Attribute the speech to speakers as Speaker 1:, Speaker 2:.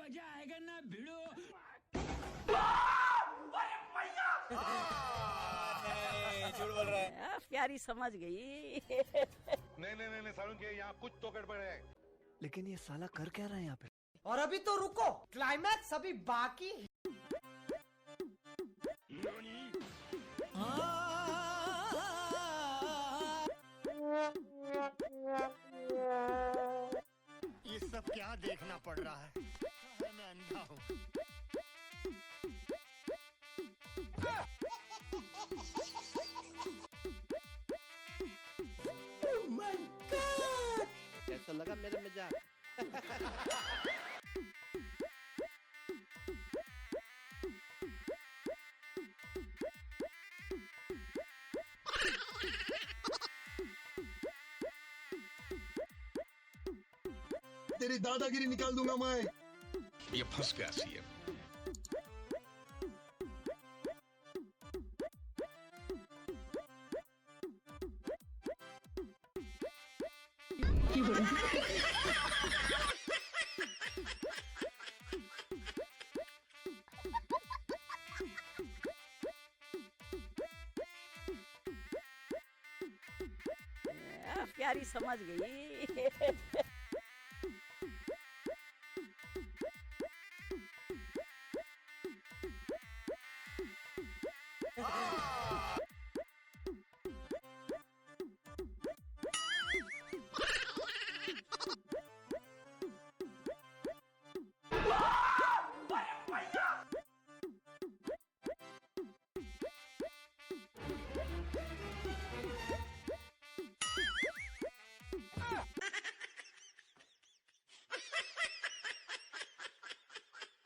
Speaker 1: मजा आएगा ना भिड़ो।
Speaker 2: नहीं, झूठ बोल रहा है।
Speaker 3: प्यारी समझ गई।
Speaker 4: नहीं सालुंके, यहाँ कुछ तो गड़बड़ है।
Speaker 5: लेकिन ये साला कर क्या रहा है यहाँ पे?
Speaker 6: और अभी तो रुको, क्लाइमैक्स अभी बाकी है।
Speaker 7: ये सब क्या देखना पड़ रहा है? मैं अंधा हूँ।
Speaker 2: कैसा लगा मेरा मजाक?
Speaker 4: तेरी दादागिरी निकाल दूंगा मैं।
Speaker 8: ये फंस गया सीएम।
Speaker 3: प्यारी समझ गई।